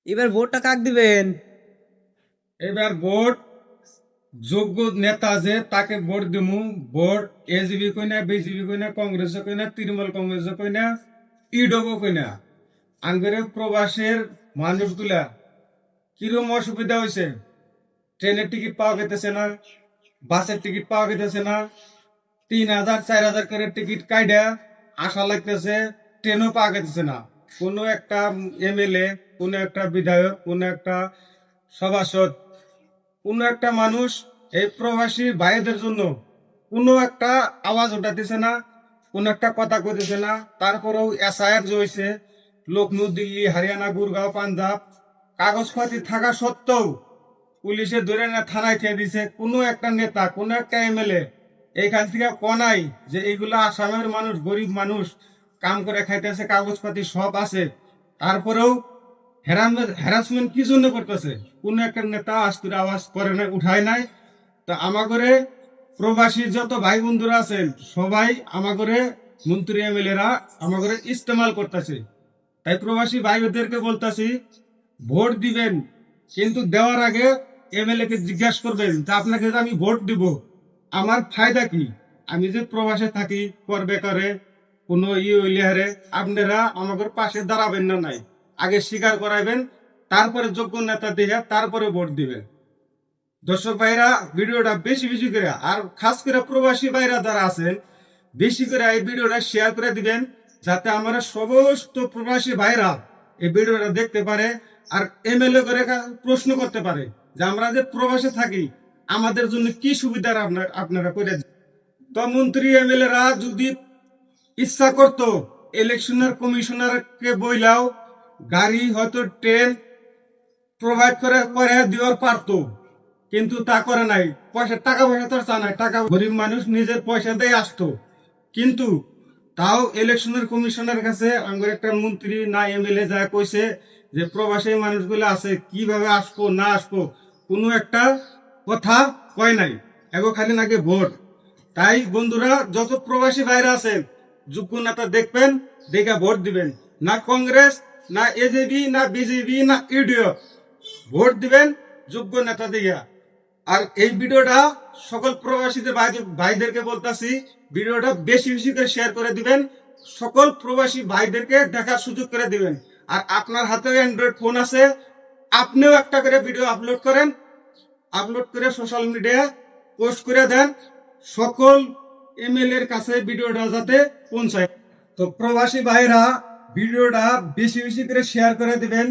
এবার ভোটটা কাক দিবেন? এবার ভোট যোগ্য নেতা যে তাকে ভোট দিমু। ভোট এজিবি কইনা, বিজেপি কইনা, কংগ্রেস কইনা, তৃণমূল কংগ্রেস কইনা, ইডব কইনা। আঙ্গরে প্রবাসের মানুষগুলা কিরম অসুবিধা হয়েছে। ট্রেনের টিকিট পাওয়া গেতেছে না, বাসের টিকিট পাওয়া গেতেছে না। 3,000 4,000 করে টিকিট কাইডা আশা লাগতেছে, ট্রেনও পাওয়া গেতেছে না। কোনো একটা এমএলএ, কোনো একটা বিধায়ক, কোনো একটা সভাসদ, কোনো একটা মানুষ এই প্রবাসী ভাইদের জন্য কোনো একটা আওয়াজ উঠাতেছে না, কোনো একটা কথা কইতেছে না। তারপরেও এসআইআর যে হয়েছে, লখনৌ, দিল্লি, হরিয়ানা, গুরগাঁও, পাঞ্জাব, কাগজপাতি থাকা সত্ত্বেও পুলিশে ধরে না থানায় খেয়ে দিছে। কোনো একটা নেতা, কোনো একটা এমএলএ এইখান থেকে কনাই যে এইগুলা আসামের মানুষ, গরিব মানুষ, কাম করে খাইতেছে, কাগজপাতি সব আছে, তারপরেও হ্যারাসমেন্ট কি জন্য করতেছে? কোন একটা নেতা আজ করে আওয়াজ করে নাই, উঠায় নাই। তো আমাগরে প্রবাসী যত ভাই বন্ধুরা আছেন সবাই আমাগরে মন্ত্রী এমএলএরা আমাগরে ইস্তেমাল করতেছে। তাই প্রবাসী ভাইদেরকে বলতাছি, ভোট দিবেন, কিন্তু দেওয়ার আগে এমএলএ কে জিজ্ঞাসা করবেন যে আপনাকে যে আমি ভোট দিব আমার ফায়দা কি। আমি যে প্রবাসে থাকি পর বেকারে কোনো হইলে হারে আপনারা আমাদের পাশে দাঁড়াবেন না, নাই আগে স্বীকার করাইবেন, তারপরে যোগ্য নেতা দিয়ে তারপরে ভোট দিবেন। দর্শক ভাইরা, ভিডিওটা বেশি বেশি করে, আর খাস করে প্রবাসী ভাইরা যারা আছেন, বেশি করে এই ভিডিওটা শেয়ার করে দিবেন, যাতে আমরা সমস্ত প্রবাসী ভাইরা এই ভিডিওটা দেখতে পারে আর এমএলএ করে প্রশ্ন করতে পারে যে আমরা যে প্রবাসে থাকি আমাদের জন্য কি সুবিধা আপনারা করে দিন। তো মন্ত্রী এমএলএ রা যদি ইচ্ছা করতো ইলেকশনের কমিশনারকে বইলাও গাড়ি হয়তো ট্রেন প্রোভাইড করে করে দেওয়ার পারতো, কিন্তু তা করে নাই। পয়সা, টাকা পয়সা তো চা নাই, টাকা গরিব মানুষ নিজের পয়সা দিয়ে আসতো। কিন্তু তাও ইলেকশনের কমিশনের কাছে আমার একটা মন্ত্রী না এমএলএ যা কইছে যে প্রবাসী মানুষগুলো আছে কিভাবে আসবো না আসবো, কোনো একটা কথা কয় নাই। এগো খালি নাকি ভোট। তাই বন্ধুরা, যত প্রবাসী ভাইরা আছেন যোগ্য নেতা দেখবেন, দেখে ভোট দিবেন। না কংগ্রেস, না এজেবি, না বিজেপি, না ইউডিএফ, ভোট দিবেন যোগ্য নেতা দিয়া। আর এই ভিডিওটা সকল প্রবাসীদের ভাইদেরকে বলতাছি, ভিডিওটা বেশি বেশি করে শেয়ার করে দিবেন, সকল প্রবাসী ভাইদেরকে দেখার সুযোগ করে দিবেন। আর আপনার হাতে অ্যান্ড্রয়েড ফোন আছে, আপনিও একটা করে ভিডিও আপলোড করেন, আপলোড করে সোশ্যাল মিডিয়ায় পোস্ট করে দেন, সকল এমএলএ এর কাছে ভিডিওটা যাতে পৌঁছায়। তো প্রবাসী ভাইরা ভিডিওটা বেশি বেশি করে শেয়ার করে দিবেন।